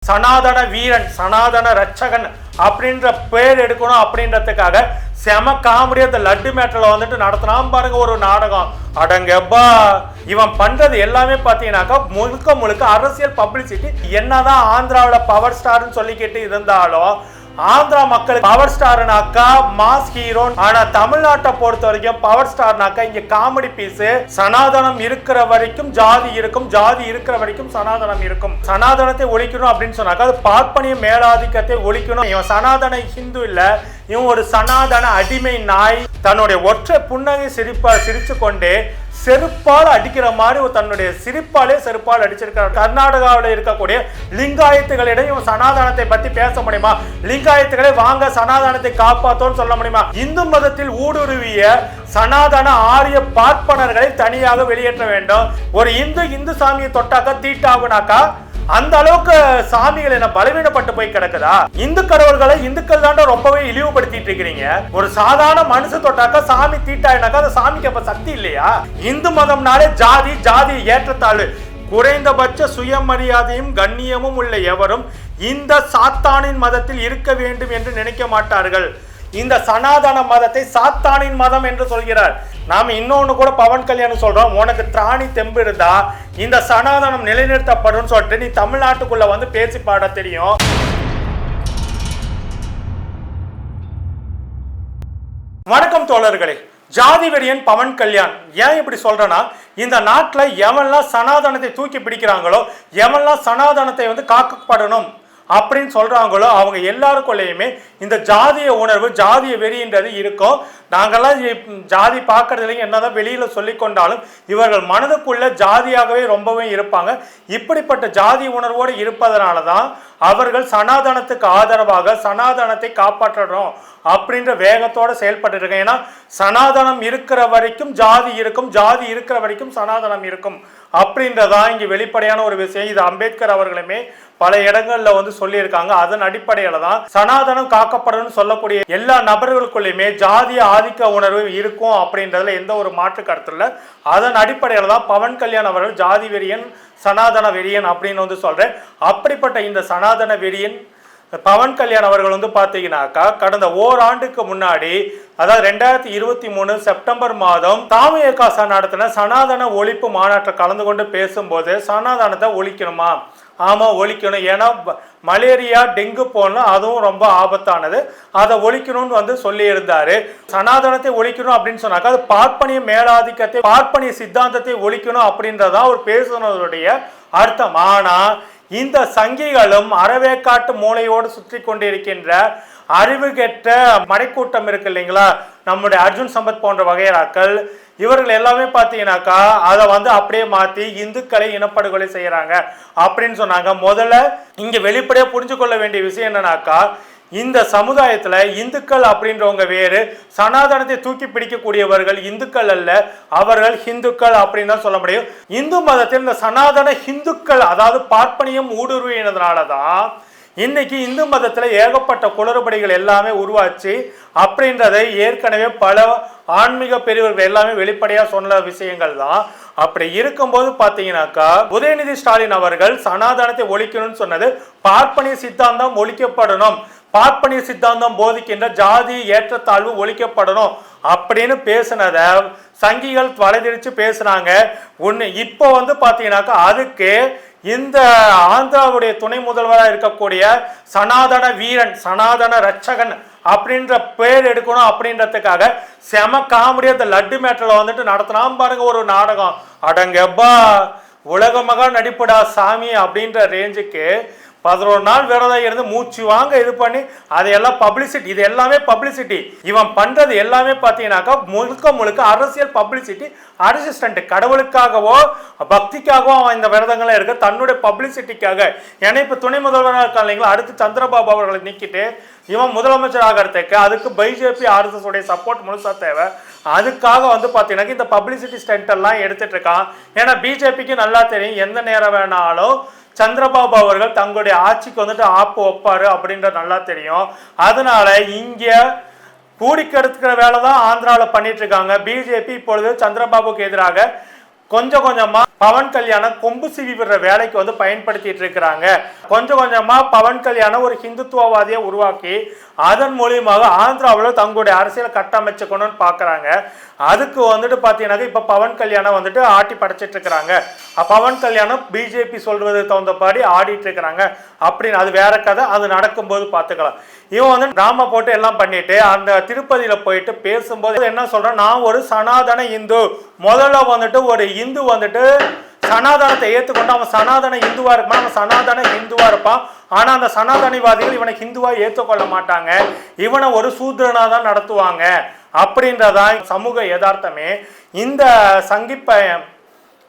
சனாதன வீரன், சனாதன ரட்சகன் அப்படின்ற பேர் எடுக்கணும் அப்படின்றதுக்காக செம காமெடி அந்த லட்டு மேட்டர்ல வந்துட்டு நடத்தினாம் பாருங்க ஒரு நாடகம். அடங்கப்பா, இவன் பண்றது எல்லாமே பாத்தீங்கன்னாக்கா முழுக்க முழுக்க அரசியல் பப்ளிசிட்டி. என்னதான் ஆந்திராவில் பவர் ஸ்டார்னு சொல்லிக்கிட்டு இருந்தாலும் ஆந்திரா மக்களுக்கு பவர் ஸ்டார்னாக்கா மாஸ் ஹீரோ. ஆனா தமிழ்நாட்டை பொறுத்த வரைக்கும் பவர் ஸ்டார்னாக்கா இங்க காமெடி பீஸ். சனாதனம் இருக்கிற வரைக்கும் ஜாதி இருக்கும், ஜாதி இருக்கிற வரைக்கும் சனாதனம் இருக்கும். சனாதனத்தை ஒழிக்கணும் அப்படின்னு சொன்னாக்கா அது பார்ப்பனிய மேலாதிக்கத்தை ஒழிக்கணும். இவன் சனாதன ஹிந்து இல்ல, இவன் ஒரு சனாதன அடிமை நாய். தன்னுடைய ஒற்றை புன்னகை சிரிச்சு கொண்டே செருப்பால் அடிக்கிற மாதிரி தன்னுடைய சிரிப்பாலே செருப்பால் அடிச்சிருக்கார். கர்நாடகாவில் இருக்கக்கூடிய லிங்காயத்துகளிடம் இவன் சனாதனத்தை பத்தி பேச முடியுமா? லிங்காயத்துகளை வாங்க சனாதனத்தை காப்பாத்தோன்னு சொல்ல முடியுமா? இந்து மதத்தில் ஊடுருவிய சனாதன ஆரிய பார்ப்பனர்களை தனியாக வெளியேற்ற வேண்டும். ஒரு இந்து சாமியை தொட்டாக்கா தீட்டாகுனாக்கா அந்த அளவுக்கு சாமிகள் என்ன பலவீனப்பட்டு போய் கிடக்குதா? இந்து கடவுள்களை இந்துக்கள் தான் ரொம்பவே இழிவுபடுத்திட்டு இருக்கிறீங்க. ஒரு சாதாரண மனுஷ தொட்டாக்கா சாமி தீட்டாயினாக்கா அந்த சாமிக்கு அப்ப சக்தி இல்லையா? இந்து மதம்னாலே ஜாதி, ஜாதி ஏற்றத்தாழ்வு, குறைந்தபட்ச சுயமரியாதையும் கண்ணியமும் உள்ள எவரும் இந்த சாத்தானின் மதத்தில் இருக்க வேண்டும் என்று நினைக்க மாட்டார்கள். இந்த சனாதன மதத்தை சாத்தானின் மதம் என்று சொல்கிறார். நாம இன்னொன்னு கூட பவன் கல்யாணம் சொல்றோம், உனக்கு திராணி தெம்பு இருந்தா இந்த சனாதனம் நிலைநிறுத்தப்படும் சொல்லிட்டு நீ தமிழ்நாட்டுக்குள்ள வந்து பேசி பாட தெரியும். வணக்கம் தோழர்களே. ஜாதி வெறியன் பவன் கல்யாண் ஏன் இப்படி சொல்றேன்னா, இந்த நாட்டில் எவன்லாம் சனாதனத்தை தூக்கி பிடிக்கிறாங்களோ, எவன்லாம் சனாதனத்தை வந்து காக்கப்படணும் அப்படின்னு சொல்றாங்களோ அவங்க எல்லாருக்குள்ளேயுமே இந்த ஜாதிய உணர்வு, ஜாதிய வெறின்றது இருக்கும். நாங்கெல்லாம் ஜாதி பார்க்கறது இல்லைங்க, என்னதான் வெளியில சொல்லி கொண்டாலும் இவர்கள் மனதுக்குள்ள ஜாதியாகவே ரொம்பவே இருப்பாங்க. இப்படிப்பட்ட ஜாதி உணர்வோடு இருப்பதனால தான் அவர்கள் சனாதனத்துக்கு ஆதரவாக சனாதனத்தை காப்பாற்றணும் அப்படின்ற வேகத்தோட செயல்பட்டு இருக்காங்க. ஏன்னா சனாதனம் இருக்கிற வரைக்கும் ஜாதி இருக்கும், ஜாதி இருக்கிற வரைக்கும் சனாதனம் இருக்கும் அப்படின்றதான் இங்க வெளிப்படையான ஒரு விஷயம். இது அம்பேத்கர் அவர்களுமே பல இடங்கள்ல வந்து சொல்லியிருக்காங்க. அதன் அடிப்படையில தான் சனாதனம் காக்கப்படணும்னு சொல்லக்கூடிய எல்லா நபர்களுக்குள்ளயுமே ஜாதிய ஆதிக்க உணர்வு இருக்கும் அப்படின்றதுல எந்த ஒரு மாற்று கருத்து இல்லை. அதன் அடிப்படையில தான் பவன் கல்யாண் அவர்கள் ஜாதி வெறியன், சனாதன வெறியன் அப்படின்னு வந்து சொல்றேன். அப்படிப்பட்ட இந்த சனாதன வெறியன் பவன் கல்யாண் அவர்கள் வந்து பார்த்தீங்கன்னாக்கா கடந்த ஓராண்டுக்கு முன்னாடி, அதாவது 2023 செப்டம்பர் மாதம் தாமியகாசா நடத்தின சனாதன ஒழிப்பு மாநாட்டை கலந்து கொண்டு பேசும்போது சனாதனத்தை ஒழிக்கணுமா? ஆமா ஒழிக்கணும். ஏன்னா மலேரியா, டெங்கு போன அதுவும் ரொம்ப ஆபத்தானது, அதை ஒழிக்கணும்னு வந்து சொல்லி இருந்தாரு. சனாதனத்தை ஒழிக்கணும் அப்படின்னு சொன்னாக்கா அது பார்ப்பனிய மேலாதிக்கத்தை, பார்ப்பனிய சித்தாந்தத்தை ஒழிக்கணும் அப்படின்றதான் அவர் பேசுனதுடைய அர்த்தம். ஆனா இந்த சங்கிகளும் அறவேக்காட்டு மூளையோடு சுற்றி கொண்டிருக்கின்ற அறிவு கெட்ட மடைக்கூட்டம் இருக்கு இல்லைங்களா, நம்முடைய அர்ஜுன் சம்பத் போன்ற வகையறாக்கள், இவர்கள் எல்லாமே பார்த்தீங்கன்னாக்கா அதை வந்து அப்படியே மாற்றி இந்துக்களை இனப்படுகொலை செய்யறாங்க அப்படின்னு சொன்னாங்க. முதல்ல இங்க வெளிப்படையா புரிஞ்சு கொள்ள வேண்டிய விஷயம் என்னன்னாக்கா, இந்த சமுதாயத்துல இந்துக்கள் அப்படின்றவங்க வேறு, சனாதனத்தை தூக்கி பிடிக்கக்கூடியவர்கள் இந்துக்கள் அல்ல, அவர்கள் ஹிந்துக்கள் அப்படின்னு தான் சொல்ல முடியும். இந்து மதத்தில் இந்த சனாதன ஹிந்துக்கள், அதாவது பார்ப்பனியம் ஊடுருவினதுனாலதான் இன்னைக்கு இந்து மதத்துல ஏகப்பட்ட குளறுபடிகள் எல்லாமே உருவாச்சு அப்படின்றதை ஏற்கனவே பல ஆன்மீக பெரியவர்கள் எல்லாமே வெளிப்படையா சொன்ன விஷயங்கள் தான். அப்படி இருக்கும்போது பாத்தீங்கன்னாக்கா உதயநிதி ஸ்டாலின் அவர்கள் சனாதனத்தை ஒழிக்கணும்னு சொன்னது பார்ப்பனிய சித்தாந்தம் ஒழிக்கப்படணும், பார்ப்பனிய சித்தாந்தம் போதிக்கின்ற ஜாதி ஏற்றத்தாழ்வு ஒழிக்கப்படணும் அப்படின்னு பேசினத சங்கிகள் வலைதிரிச்சு பேசுனாங்க. ஒன்று இப்போ வந்து பார்த்தீங்கன்னாக்கா அதுக்கு இந்த ஆந்திராவுடைய துணை முதல்வராக இருக்கக்கூடிய சனாதன வீரன், சனாதன ரட்சகன் அப்படின்ற பேர் எடுக்கணும் அப்படின்றதுக்காக செம காமெடி அந்த லட்டு மேட்டர்ல வந்துட்டு நடத்தினாம் பாருங்க ஒரு நாடகம். அடங்கப்பா, உலக மகா நடிப்புடா சாமி அப்படின்ற ரேஞ்சுக்கு 11 நாள் விரதம் இருந்து மூச்சு வாங்க இது பண்ணி அதையெல்லாம் பப்ளிசிட்டி, இது எல்லாமே பப்ளிசிட்டி. இவன் பண்றது எல்லாமே பார்த்தீங்கன்னாக்கா முழுக்க முழுக்க அரசியல் பப்ளிசிட்டி, அசிஸ்டன்ட். கடவுளுக்காகவோ பக்திக்காகவோ அவன் இந்த விரதங்கள்லாம் இருக்க, தன்னுடைய பப்ளிசிட்டிக்காக. ஏன்னா இப்போ துணை முதல்வராக இருக்கா இல்லைங்களா, அடுத்து சந்திரபாபு அவர்களை நீக்கிட்டு இவன் முதலமைச்சர் ஆகிறதுக்கு அதுக்கு பிஜேபி ஆர்எஸ்எஸ் உடைய சப்போர்ட் முழுசா தேவை. அதுக்காக வந்து பார்த்தீங்கன்னா இந்த பப்ளிசிட்டி ஸ்டண்ட் எல்லாம் எடுத்துட்டு இருக்கான். ஏன்னா பிஜேபிக்கு நல்லா தெரியும் எந்த நேரம் வேணாலும் சந்திரபாபு அவர்கள் தங்களுடைய ஆட்சிக்கு வந்துட்டு ஆப்பு வைப்பாரு அப்படின்றது நல்லா தெரியும். அதனால இங்க கூடிக்கெடுக்கிற வேலை தான் ஆந்திராவில் பண்ணிட்டு இருக்காங்க. பிஜேபி இப்பொழுது சந்திரபாபுக்கு எதிராக கொஞ்சம் கொஞ்சமா பவன் கல்யாணம் கொம்பு சிவி விடுற வேலைக்கு வந்து பயன்படுத்திட்டு இருக்கிறாங்க. கொஞ்சம் கொஞ்சமா பவன் கல்யாணம் ஒரு ஹிந்துத்துவவாதியை உருவாக்கி அதன் மூலியமாக ஆந்திராவில் தங்களுடைய அரசியல் கட்டமைச்சுக்கணும்னு பார்க்குறாங்க. அதுக்கு வந்துட்டு பார்த்தீங்கன்னாக்க இப்போ பவன் கல்யாணம் வந்துட்டு ஆட்டி படைச்சிட்டு இருக்கிறாங்க. பவன் கல்யாணம் பிஜேபி சொல்றது தகுந்தபடி ஆடிட்டு இருக்கிறாங்க அப்படின்னு அது வேற கதை. அது நடக்கும்போது பார்த்துக்கலாம். இவன் வந்து டிராமா போட்டு எல்லாம் பண்ணிட்டு அந்த திருப்பதியில போயிட்டு பேசும்போது என்ன சொல்றான், நான் ஒரு சனாதன இந்து. முதல்ல வந்துட்டு ஒரு இந்து வந்துட்டு சனாதனத்தை ஏற்றுக்கொண்டு அவன் சனாதன இந்துவா இருப்பான், அவன் சனாதன இந்துவா இருப்பான். ஆனா அந்த சனாதனிவாதிகள் இவனை ஹிந்துவா ஏற்றுக்கொள்ள மாட்டாங்க, இவனை ஒரு சூத்ரனா தான் நடத்துவாங்க அப்படின்றதான் சமூக யதார்த்தமே. இந்த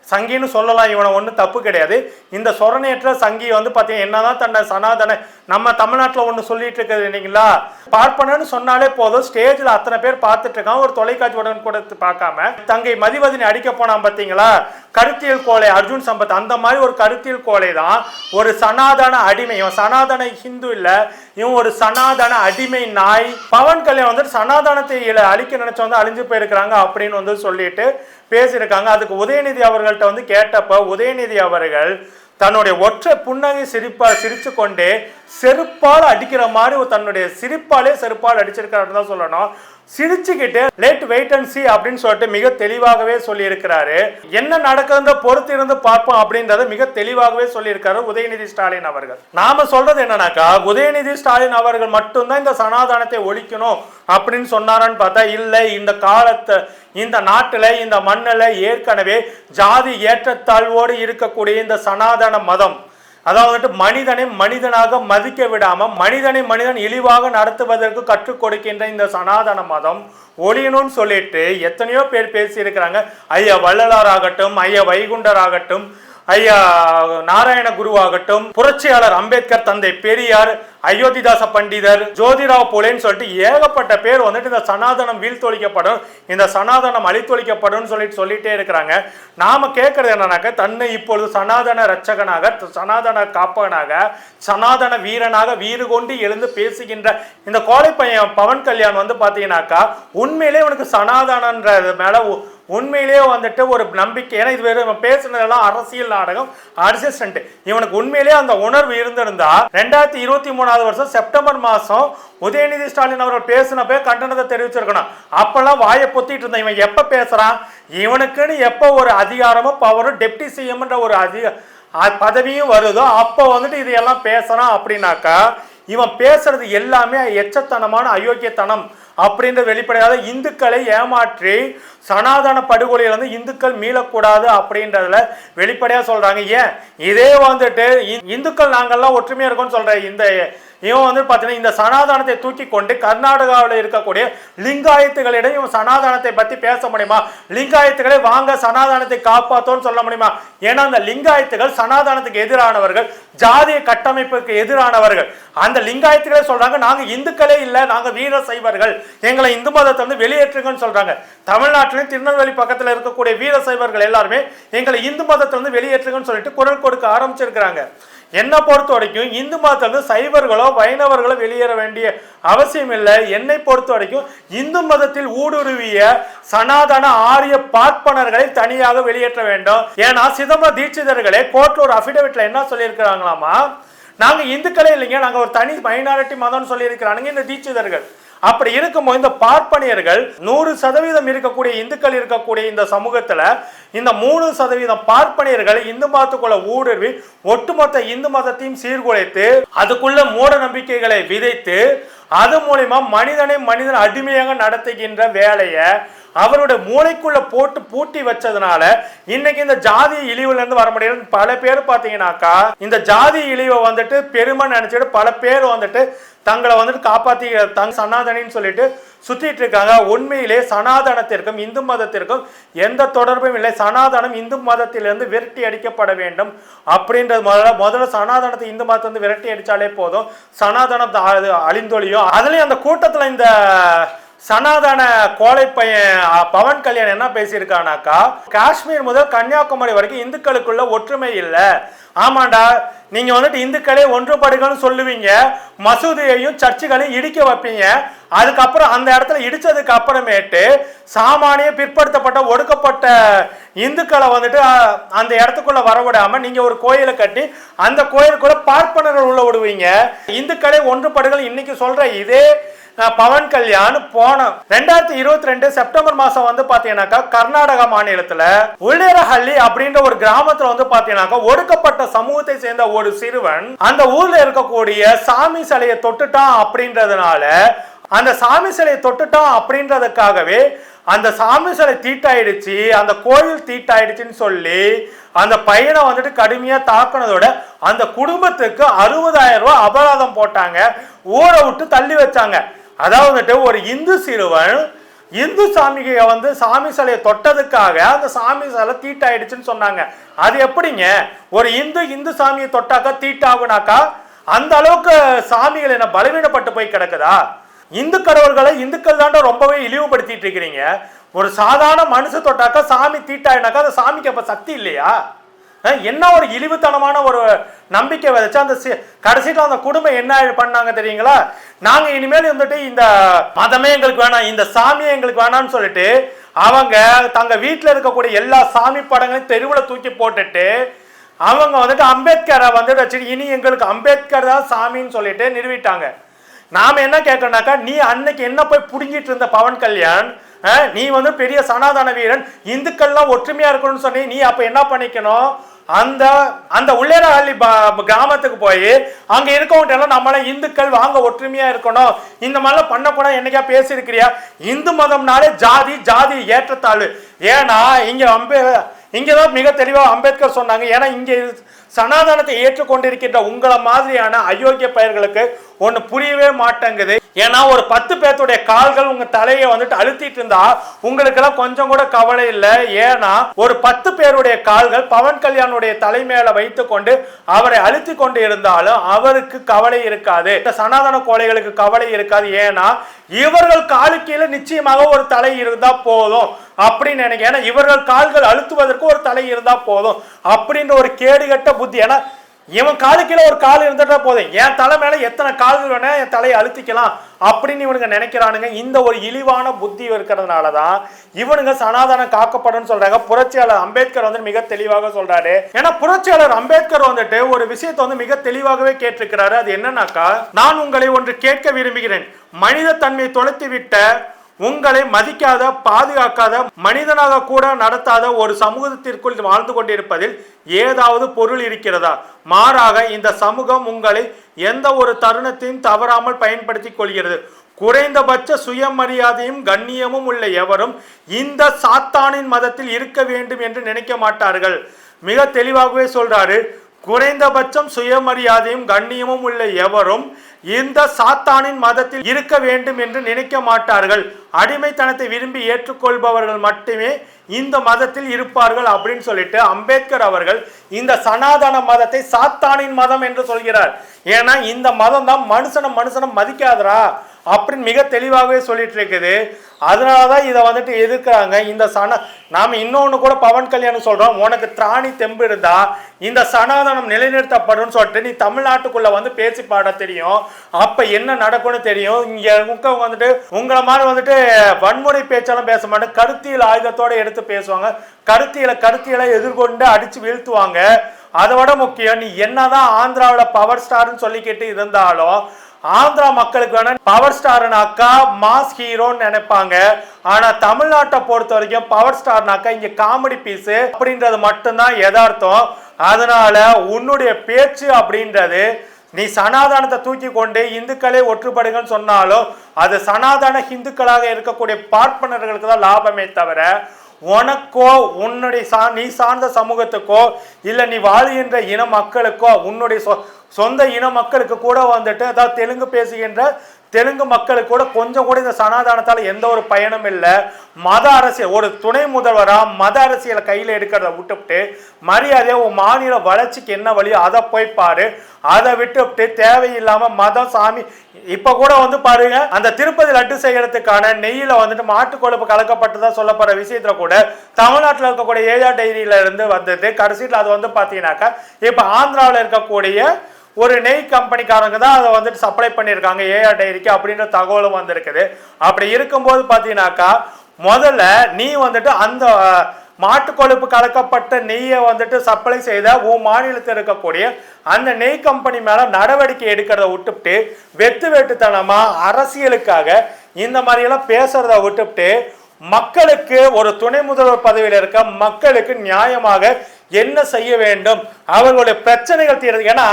சங்கின்னு சொல்லலாம், இவனை ஒன்றும் தப்பு கிடையாது. இந்த சொரணையற்ற சங்கி வந்து பார்த்தீங்கன்னா என்னதான் தன்னை சனாதன நம்ம தமிழ்நாட்டில் ஒன்று சொல்லிட்டு இருக்குது இல்லைங்களா, பார்ப்பனன்னு சொன்னாலே போதும் ஸ்டேஜில் அத்தனை பேர் பார்த்துட்டு இருக்கான். ஒரு தொலைக்காட்சி உடன் கூட பார்க்காம தங்கை மதிவதனி அடிக்க போனான் பார்த்தீங்களா, கருத்தியல் கோலை அர்ஜுன் சம்பத், அந்த மாதிரி ஒரு கருத்தியல் கோலை தான் ஒரு சனாதன அடிமை. இவன் சனாதன ஹிந்து இல்லை, இவன் ஒரு சனாதன அடிமை நாய். பவன் கல்யாணம் வந்துட்டு சனாதனத்தை அழிக்க நினைச்ச வந்து அழிஞ்சு போயிருக்கிறாங்க அப்படின்னு வந்து சொல்லிட்டு பேசியிருக்காங்க. அதுக்கு உதயநிதி அவர்கள்ட்ட வந்து கேட்டப்ப உதயநிதி அவர்கள் தன்னுடைய ஒற்றை புன்னகை சிரிச்சு கொண்டே செருப்பால் அடிக்கிற மாதிரி தன்னுடைய சிரிப்பாலே செருப்பால் அடிச்சிருக்காருன்னு தான் சொல்லணும். சிரிச்சுக்கிட்டு லேட் வெயிட் அண்ட் சி அப்படின்னு சொல்லிட்டு மிக தெளிவாகவே சொல்லி இருக்கிறாரு. என்ன நடக்குதுன்ற பொறுத்து இருந்து பார்ப்போம் அப்படின்றத மிக தெளிவாகவே சொல்லி இருக்காரு உதயநிதி ஸ்டாலின் அவர்கள். நாம சொல்றது என்னன்னாக்கா, உதயநிதி ஸ்டாலின் அவர்கள் மட்டும்தான் இந்த சனாதனத்தை ஒழிக்கணும் அப்படின்னு சொன்னாரான்னு பார்த்தா இல்லை. இந்த காலத்தை இந்த நாட்டில் இந்த மண்ணில் ஏற்கனவே ஜாதி ஏற்றத்தாழ்வோடு இருக்கக்கூடிய இந்த சனாதன மதம், அதாவது மனிதனை மனிதனாக மதிக்க விடாம மனிதனை மனிதன் இழிவாக நடத்துவதற்கு கற்றுக் கொடுக்கின்ற இந்த சனாதன மதம் ஒழியணும்னு சொல்லிட்டு எத்தனையோ பேர் பேசி இருக்கிறாங்க. ஐயா வள்ளலார் ஆகட்டும், ஐயா வைகுண்டர் ஆகட்டும், ஐயா நாராயண குருவாகட்டும், புரட்சியாளர் அம்பேத்கர், தந்தை பெரியார், அயோத்திதாச பண்டிதர், ஜோதிராவ் போலேன்னு சொல்லிட்டு ஏகப்பட்ட பேர் வந்துட்டு இந்த சனாதனம் வீழ்த்தொழிக்கப்படும், இந்த சனாதனம் அழித்தொழிக்கப்படும் சொல்லிட்டே இருக்கிறாங்க. நாம கேட்கறது என்னன்னாக்க, தன்னை இப்பொழுது சனாதன ரட்சகனாக, சனாதன காப்பகனாக, சனாதன வீரனாக வீறு கொண்டு எழுந்து பேசுகின்ற இந்த கோழை பையன் பவன் கல்யாண் வந்து பாத்தீங்கன்னாக்கா உண்மையிலே உனக்கு சனாதனன்றது மேல உண்மையிலேயே வந்துட்டு ஒரு நம்பிக்கை. ஏன்னா இது வெறும் பேசுனதெல்லாம் அரசியல் நாடகம், அட்ஜஸ்டன்ட். இவனுக்கு உண்மையிலேயே அந்த உணர்வு இருந்திருந்தா 2023 வருஷம் செப்டம்பர் மாசம் உதயநிதி ஸ்டாலின் அவர்கள் பேசினப்பே கண்டனத்தை தெரிவிச்சிருக்கணும். அப்பெல்லாம் வாயை பொத்திட்டு இருந்தான். இவன் எப்ப பேசுறான், இவனுக்குன்னு எப்ப ஒரு அதிகாரமும் பவரும் டெப்டி சிஎம்ன்ற ஒரு பதவியும் வருதோ அப்போ வந்துட்டு இதையெல்லாம் பேசுறான். அப்படின்னாக்கா இவன் பேசுறது எல்லாமே எச்சத்தனமான அயோக்கியத்தனம் அப்படின்ற வெளிப்படையாக இந்துக்களை ஏமாற்றி சனாதன படுகொலையில வந்து இந்துக்கள் மீளக்கூடாது அப்படின்றதுல வெளிப்படையா சொல்றாங்க. ஏன் இதே வந்துட்டு இந்துக்கள் நாங்கள்லாம் ஒற்றுமையா இருக்கோம்னு சொல்ற இந்த இவன் வந்து பார்த்தீங்கன்னா இந்த சனாதனத்தை தூக்கி கொண்டு கர்நாடகாவில் இருக்கக்கூடிய லிங்காயத்துகளிடம் இவன் சனாதனத்தை பற்றி பேச முடியுமா? லிங்காயத்துகளை வாங்க சனாதனத்தை காப்பாற்றோன்னு சொல்ல முடியுமா? ஏன்னா அந்த லிங்காயத்துகள் சனாதனத்துக்கு எதிரானவர்கள், ஜாதிய கட்டமைப்புக்கு எதிரானவர்கள். அந்த லிங்காயத்துகளே சொல்றாங்க நாங்க இந்துக்களே இல்லை, நாங்க வீர சைவர்கள், எங்களை இந்து மதத்தை வந்து வெளியேற்றுங்கன்னு சொல்றாங்க. தமிழ்நாட்டிலும் திருநெல்வேலி பக்கத்தில் இருக்கக்கூடிய வீர சைவர்கள் எல்லாருமே எங்களை இந்து மதத்தை வந்து வெளியேற்றுங்கன்னு சொல்லிட்டு குரல் கொடுக்க ஆரம்பிச்சிருக்கிறாங்க. என்னை பொறுத்த வரைக்கும் இந்து மதத்திலிருந்து சைவர்களோ வைணவர்களோ வெளியேற வேண்டிய அவசியம் இல்லை. என்னை பொறுத்த வரைக்கும் இந்து மதத்தில் ஊடுருவிய சனாதன ஆரிய பார்ப்பனர்களை தனியாக வெளியேற்ற வேண்டும். ஏன்னா சிதம்பர தீட்சிதர்களே கோர்ட்ல ஒரு அபிடவிட்ல என்ன சொல்லியிருக்கிறாங்களாமா, நாங்க இந்துக்களே இல்லைங்க, நாங்க ஒரு தனி மைனாரிட்டி மதம்னு சொல்லியிருக்கிறானுங்க இந்த தீட்சிதர்கள். அப்படி இருக்கும்போது இந்த பார்ப்பனியர்கள் 100% இருக்கக்கூடிய இந்துக்கள் இருக்கக்கூடிய இந்த சமூகத்துல இந்த 3% பார்ப்பனியர்கள் இந்து மதத்துக்குள்ள ஊடுருவி ஒட்டுமொத்த இந்து மதத்தையும் சீர்குலைத்து அதுக்குள்ள மூட நம்பிக்கைகளை விதைத்து அது மூலமா மனிதன் அடிமையாக நடத்துகின்ற வேலையை அவருடைய மூளைக்குள்ள போட்டு பூட்டி வச்சதுனால இன்னைக்கு இந்த ஜாதி இழிவுல இருந்து வர முடியல. பல பேர் பாத்தீங்கன்னாக்கா இந்த ஜாதி இழிவை வந்துட்டு பெருமை நினைச்சிட்டு பல பேர் வந்துட்டு தங்களை வந்துட்டு காப்பாத்தி சனாதனின்னு சொல்லிட்டு சுத்திட்டு இருக்காங்க. உண்மையிலே சனாதனத்திற்கும் இந்து மதத்திற்கும் எந்த தொடர்பும் இல்லை. சனாதனம் இந்து மதத்திலிருந்து விரட்டி அடிக்கப்பட வேண்டும் அப்படின்றது முதல்ல சனாதனத்தை இந்து மதத்தை வந்து விரட்டி அடிச்சாலே போதும், சனாதனம் அழிந்தொழியும். அதுலயும் அந்த கூட்டத்துல இந்த சனாதன கோழை பையன் பவன் கல்யாண் என்ன பேசியிருக்கானாக்கா, காஷ்மீர் முதல் கன்னியாகுமரி வரைக்கும் இந்துக்களுக்குள்ள ஒற்றுமை இல்லை. ஆமாண்டா, நீங்க வந்துட்டு இந்துக்களே ஒன்றுபடுகள்னு சொல்லுவீங்க, மசூதியையும் சர்ச்சுகளையும் இடிக்க வைப்பீங்க. அதுக்கப்புறம் அந்த இடத்துல இடிச்சதுக்கு அப்புறமேட்டு சாமானிய பிற்படுத்தப்பட்ட ஒடுக்கப்பட்ட இந்துக்களை வந்துட்டு அந்த இடத்துக்குள்ள வரவிடாம நீங்க ஒரு கோயிலை கட்டி அந்த கோயிலுக்குள்ள பார்ப்பனர்கள் உள்ள விடுவீங்க. இந்துக்களே ஒன்றுபடுகள் இன்னைக்கு சொல்ற இதே பவன் கல்யாண் போன 2022 செப்டம்பர் மாசம் வந்து பாத்தீங்கன்னாக்கா கர்நாடகா மாநிலத்துல உள்ளேரஹள்ளி அப்படின்ற ஒரு கிராமத்துல வந்து பாத்தீங்கன்னாக்கா ஒடுக்கப்பட்ட சமூகத்தை சேர்ந்த ஒரு சிறுவன் அந்த ஊர்ல இருக்கக்கூடிய சாமி சிலையை தொட்டுட்டான் அப்படின்றதுனால அந்த சாமி சிலையை தொட்டுட்டான் அப்படின்றதுக்காகவே அந்த சாமி சிலை தீட்டாயிடுச்சு, அந்த கோயில் தீட்டாயிடுச்சுன்னு சொல்லி அந்த பையனை வந்துட்டு கடுமையா தாக்குனதோட அந்த குடும்பத்துக்கு 60,000 ரூபாய் அபராதம் போட்டாங்க, ஊரை விட்டு தள்ளி வச்சாங்க. அதாவது ஒரு இந்து சிறுவன் இந்து சாமியை வந்து சாமி சிலையை தொட்டதுக்காக அந்த சாமி சிலை தீட்டாயிடுச்சுன்னு சொன்னாங்க. அது எப்படிங்க? ஒரு இந்து சாமியை தொட்டாக்கா தீட்டாகுனாக்கா அந்த அளவுக்கு சாமிகள் என்ன பலவீனப்பட்டு போய் கிடக்குதா? இந்து கடவுள்களை இந்துக்கள் தாண்ட ரொம்பவே இழிவுபடுத்திட்டு இருக்கிறீங்க. ஒரு சாதாரண மனுஷ தொட்டாக்கா சாமி தீட்டாயினாக்கா அந்த சாமிக்கு அப்ப சக்தி இல்லையா? என்ன ஒரு இழிவுத்தனமான ஒரு நம்பிக்கை விதைச்சு அந்த கடைசியில் அந்த குடும்பம் என்ன பண்ணாங்க தெரியுங்களா? நாங்க இனிமேல் வந்துட்டு இந்த மதமே எங்களுக்கு வேணாம், இந்த சாமியே எங்களுக்கு வேணாம்னு சொல்லிட்டு அவங்க தங்க வீட்டில் இருக்கக்கூடிய எல்லா சாமி படங்களையும் தெருவில் தூக்கி போட்டுட்டு அவங்க வந்துட்டு அம்பேத்கரை வந்துட்டு வச்சு இனி எங்களுக்கு அம்பேத்கர் தான் சாமின்னு சொல்லிட்டு நிறுவிட்டாங்க. நாம என்ன கேட்கறோம்னாக்கா, நீ அன்னைக்கு என்ன போய் புடுங்கிட்டு இருந்த பவன் கல்யாண், நீ வந்து பெரிய சனாதன வீரன், இந்துக்கள்லாம் ஒற்றுமையா இருக்கணும்னு சொன்னி நீ அப்ப என்ன பண்ணிக்கணும்? அந்த அந்த உள்ளேரஹள்ளி கிராமத்துக்கு போய் அங்க இருக்கவங்க எல்லாம் நம்மள இந்துக்கள் வாங்க ஒற்றுமையா இருக்கணும், இந்த மாதிரிலாம் பண்ணக்கூடாது என்னைக்கா பேசியிருக்கிறியா? இந்து மதம்னாலே ஜாதி ஜாதி ஏற்றத்தாழ்வு. ஏன்னா இங்கதான் மிக தெளிவாக அம்பேத்கர் சொன்னாங்க. ஏன்னா இங்க சனாதனத்தை ஏற்றுக்கொண்டிருக்கின்ற உங்களை மாதிரியான அயோக்கிய பெயர்களுக்கு ஒண்ணு புரியவே மாட்டேங்குது. ஏன்னா ஒரு 10 பேர்த்துடைய கால்கள் உங்க தலையை வந்துட்டு அழுத்திட்டு இருந்தா உங்களுக்கு எல்லாம் கொஞ்சம் கூட கவலை இல்லை. ஏன்னா ஒரு 10 பேருடைய கால்கள் பவன் கல்யாணுடைய தலை மேல வைத்து கொண்டு அவரை அழுத்தி கொண்டு இருந்தாலும் அவருக்கு கவலை இருக்காது, இந்த சனாதன கோழைகளுக்கு கவலை இருக்காது. ஏன்னா இவர்கள் காலுக்கீழ நிச்சயமாக ஒரு தலை இருந்தா போதும் அப்படின்னு நினைக்க. ஏன்னா இவர்கள் கால்கள் அழுத்துவதற்கு ஒரு தலை இருந்தா போதும் அப்படின்ற ஒரு கேடுகட்ட புத்தி. ஏன்னா இவன் காலுக்கீழ ஒரு கால் இருந்துட்டா போதும், என் தலை மேல எத்தனை கால்கள் வேணா என் தலையை அழுத்திக்கலாம் அப்படின்னு இவனுங்க நினைக்கிறானுங்க. இந்த ஒரு இழிவான புத்தி இருக்கிறதுனாலதான் இவனுங்க சனாதனம் காக்கப்படும் சொல்றாங்க. புரட்சியாளர் அம்பேத்கர் வந்து மிக தெளிவாக சொல்றாரு. ஏன்னா புரட்சியாளர் அம்பேத்கர் வந்துட்டு ஒரு விஷயத்தை வந்து மிக தெளிவாகவே கேட்டிருக்கிறாரு. அது என்னன்னாக்கா, நான் உங்களை ஒன்று கேட்க விரும்புகிறேன், மனித தன்மை தொலைத்து விட்ட உங்களை மதிக்காத பாதுகாக்காத மனிதனாக கூட நடத்தாத ஒரு சமூகத்திற்குள் வாழ்ந்து கொண்டிருப்பதில் ஏதாவது பொருள் இருக்கிறதா? மாறாக இந்த சமூகம் உங்களை எந்த ஒரு தருணத்தையும் தவறாமல் பயன்படுத்திக் கொள்கிறது. குறைந்தபட்ச சுயமரியாதையும் கண்ணியமும் உள்ள எவரும் இந்த சாத்தானின் மதத்தில் இருக்க வேண்டும் என்று நினைக்க மாட்டார்கள். மிக தெளிவாகவே சொல்றாரு. குறைந்தபட்சம் சுயமரியாதையும் கண்ணியமும் உள்ள எவரும் இந்த சாத்தானின் மதத்தில் இருக்க வேண்டும் என்று நினைக்க மாட்டார்கள். அடிமைத்தனத்தை விரும்பி ஏற்றுக்கொள்பவர்கள் மட்டுமே இந்த மதத்தில் இருப்பார்கள் அப்படின்னு சொல்லிட்டு அம்பேத்கர் அவர்கள் இந்த சனாதன மதத்தை சாத்தானின் மதம் என்று சொல்கிறார். ஏன்னா இந்த மதம் தான் மனுஷனை மதிக்காதரா அப்படின்னு மிக தெளிவாகவே சொல்லிட்டு இருக்குது. அதனாலதான் இதை வந்துட்டு எதிர்க்கிறாங்க. இந்த நாம இன்னொன்னு கூட பவன் கல்யாணம் சொல்றோம், உனக்கு திராணி தெம்பு இருந்தா இந்த சனாதனம் நிலைநிறுத்தப்படும் சொல்லிட்டு நீ தமிழ்நாட்டுக்குள்ள வந்து பேசி பாட தெரியும், அப்ப என்ன நடக்கும்னு தெரியும். இங்க வந்துட்டு உங்களை மாதிரி வந்துட்டு வன்முறை பேச்செல்லாம் பேச மாட்டேன், கருத்தியல் ஆயுதத்தோட எடுத்து பேசுவாங்க, கருத்தியலை எதிர்கொண்டு அடிச்சு வீழ்த்துவாங்க. அதை விட முக்கியம், நீ என்னதான் ஆந்திராவில் பவர் ஸ்டார்னு சொல்லிக்கிட்டு இருந்தாலும் ஆந்திரா மக்களுக்கு வேணா பவர் ஸ்டார்னாக்கா மாஸ் ஹீரோன்னு நினைப்பாங்க. ஆனா தமிழ்நாட்டை பொறுத்த வரைக்கும் பவர் ஸ்டார்னாக்கா இங்க காமெடி பீஸ் அப்படின்றது மட்டும்தான் யதார்த்தம். அதனால உன்னுடைய பேச்சு அப்படின்றது நீ சனாதனத்தை தூக்கி கொண்டு இந்துக்களே ஒற்றுப்படுங்கன்னு சொன்னாலும் அது சனாதன இந்துக்களாக இருக்கக்கூடிய பார்ப்பனர்களுக்கு தான் லாபமே தவிர உனக்கோ உன்னுடைய நீ சார்ந்த சமூகத்துக்கோ இல்லை நீ வாழ்கின்ற இன மக்களுக்கோ உன்னுடைய சொந்த இன மக்களுக்கு கூட வந்துட்டு அதாவது தெலுங்கு பேசுகின்ற தெலுங்கு மக்களுக்கு கூட கொஞ்சம் கூட இந்த சனாதானத்தால் எந்த ஒரு பயனும் இல்லை. மத அரசியல், ஒரு துணை முதல்வரா மத அரசியலை கையில் எடுக்கிறத விட்டுவிட்டு மரியாதையா உன் மாநில வளர்ச்சிக்கு என்ன வழியோ அதை போய் பாரு. அதை விட்டுவிட்டு தேவையில்லாம மதம் சாமி இப்ப கூட வந்து பாருங்க, அந்த திருப்பதி லட்டு செய்யறதுக்கான நெய்யில வந்துட்டு மாட்டு கொழுப்பு கலக்கப்பட்டுதான் சொல்லப்படுற விஷயத்துல கூட தமிழ்நாட்டில் இருக்கக்கூடிய ஏஜா டைரியில இருந்து வந்தது. கடைசியில் அது வந்து பாத்தீங்கன்னாக்கா இப்ப ஆந்திராவில் இருக்கக்கூடிய ஒரு நெய் கம்பெனிக்காரங்க தான் அதை வந்துட்டு சப்ளை பண்ணியிருக்காங்க ஏஆர் டைரிக்கு அப்படின்ற தகவலும் வந்திருக்குது. அப்படி இருக்கும்போது பார்த்தீங்கன்னாக்கா முதல்ல நீ வந்துட்டு அந்த மாட்டு கொழுப்பு கலக்கப்பட்ட நெய்யை வந்துட்டு சப்ளை செய்த உன் மாநிலத்தில் இருக்கக்கூடிய அந்த நெய் கம்பெனி மேல நடவடிக்கை எடுக்கிறத விட்டுவிட்டு வெட்டுத்தனமா அரசியலுக்காக இந்த மாதிரியெல்லாம் பேசுறத விட்டுவிட்டு மக்களுக்கு ஒரு துணை முதல்வர் பதவியில் இருக்க மக்களுக்கு நியாயமாக என்ன செய்ய வேண்டும், அவர்களுடைய பிரச்சனைகள் தீர்றது. ஏன்னா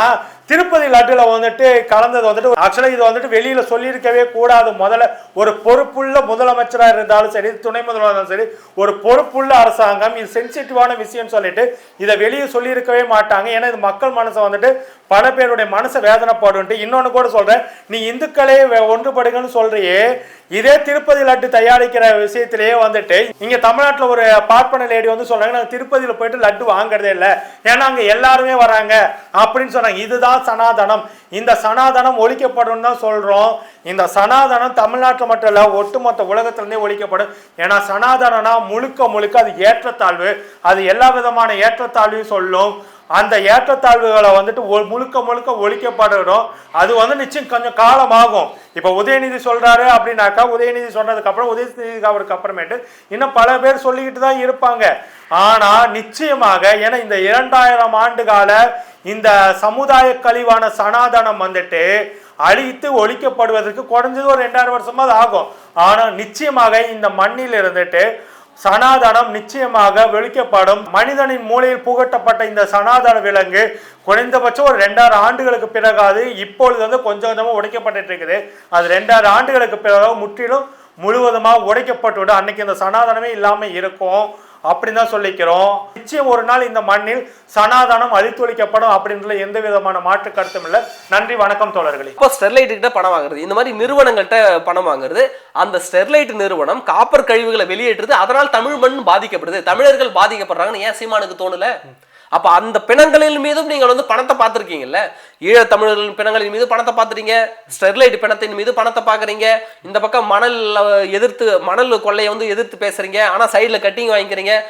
திருப்பதி லட்டுல வந்துட்டு கலந்தது வந்துட்டு ஆக்சுவலா இது வந்துட்டு வெளியில சொல்லியிருக்கவே கூடாது. முதல்ல ஒரு பொறுப்புள்ள முதலமைச்சராக இருந்தாலும் சரி, துணை முதல்வராக இருந்தாலும் சரி, ஒரு பொறுப்புள்ள அரசாங்கம் இது சென்சிட்டிவான விஷயம் சொல்லிட்டு இதை வெளியே சொல்லியிருக்கவே மாட்டாங்க. ஏன்னா இது மக்கள் மனசை வந்துட்டு பல பேருடைய மனசை வேதனைப்படுன்ட்டு. இன்னொன்னு கூட சொல்றேன், நீ இந்துக்களே ஒன்றுபடுங்கன்னு சொல்றியே, இதே திருப்பதி லட்டு தயாரிக்கிற விஷயத்திலேயே வந்துட்டு இங்க தமிழ்நாட்டில் ஒரு பார்ப்பன லேடி வந்து சொல்றாங்க, நாங்கள் திருப்பதியில போயிட்டு லட்டு வாங்குறதே இல்லை, ஏன்னா அங்க எல்லாருமே வராங்க அப்படின்னு சொன்னாங்க. இதுதான் சனாதனம். இந்த சனாதனம் ஒழிக்கப்படும் தான் சொல்றோம். இந்த சனாதனம் தமிழ்நாட்டில் மட்டும் இல்ல, ஒட்டுமொத்த உலகத்திலிருந்தே ஒழிக்கப்படும். ஏன்னா சனாதனம்னா முழுக்க அது ஏற்றத்தாழ்வு, அது எல்லா விதமான ஏற்றத்தாழ்வையும் சொல்லும். அந்த ஏற்றத்தாழ்வுகளை வந்துட்டு முழுக்க ஒழிக்கப்படணும். அது வந்து நிச்சயம் கொஞ்சம் காலமாகும். இப்ப உதயநிதி சொல்றாரு அப்படின்னாக்கா, உதயநிதி சொன்னதுக்கு அப்புறம் உதயநிதி அவருக்கு அப்புறமேட்டு இன்னும் பல பேர் சொல்லிக்கிட்டு தான் இருப்பாங்க. ஆனா நிச்சயமாக, ஏன்னா இந்த 2000 ஆண்டு கால இந்த சமுதாய கழிவான சனாதனம் வந்துட்டு அழித்து ஒழிக்கப்படுவதற்கு குறைஞ்சது ஒரு 2000 வருஷமா ஆகும். ஆனா நிச்சயமாக இந்த மண்ணில் இருந்துட்டு சனாதனம் நிச்சயமாக வெளிக்கப்படும். மனிதனின் மூளையில் புகட்டப்பட்ட இந்த சனாதன விலங்கு குறைந்தபட்சம் ஒரு 2000 ஆண்டுகளுக்கு பிறகாது இப்பொழுது வந்து கொஞ்சம் கொஞ்சமாக உடைக்கப்பட்டு இருக்குது. அது 2000 ஆண்டுகளுக்கு பிறகு முற்றிலும் முழுவதுமாக உடைக்கப்பட்டு அன்னைக்கு இந்த சனாதனமே இல்லாமல் இருக்கும் அப்படின்னு தான் சொல்லிக்கிறோம். நிச்சயம் ஒரு நாள் இந்த மண்ணில் சனாதனம் அழித்தொழிக்கப்படும் அப்படின்ற எந்த விதமான மாற்று கருத்தும் இல்லை. நன்றி, வணக்கம் தோழர்களே. இப்போ ஸ்டெர்லைட் கிட்ட பணம் வாங்குறது, இந்த மாதிரி நிறுவனங்கள்கிட்ட பணம் வாங்குறது, அந்த ஸ்டெர்லைட் நிறுவனம் காப்பர் கழிவுகளை வெளியேற்றுது, அதனால் தமிழ் மண் பாதிக்கப்படுது, தமிழர்கள் பாதிக்கப்படுறாங்கன்னு ஏன் சீமானுக்கு தோணல? அப்ப அந்த பிணங்களின் மீதும் நீங்கள் வந்து பணத்தை பார்த்துருக்கீங்கல்ல. ஈழ தமிழர்களின் பிணங்களின் மீது பணத்தை பார்த்துறீங்க, ஸ்டெர்லைட் பிணத்தின் மீது பணத்தை பார்க்குறீங்க, இந்த பக்கம் மணல் கொள்ளையை வந்து எதிர்த்து பேசுறீங்க, ஆனா சைட்ல கட்டிங் வாங்கிக்கிறீங்க.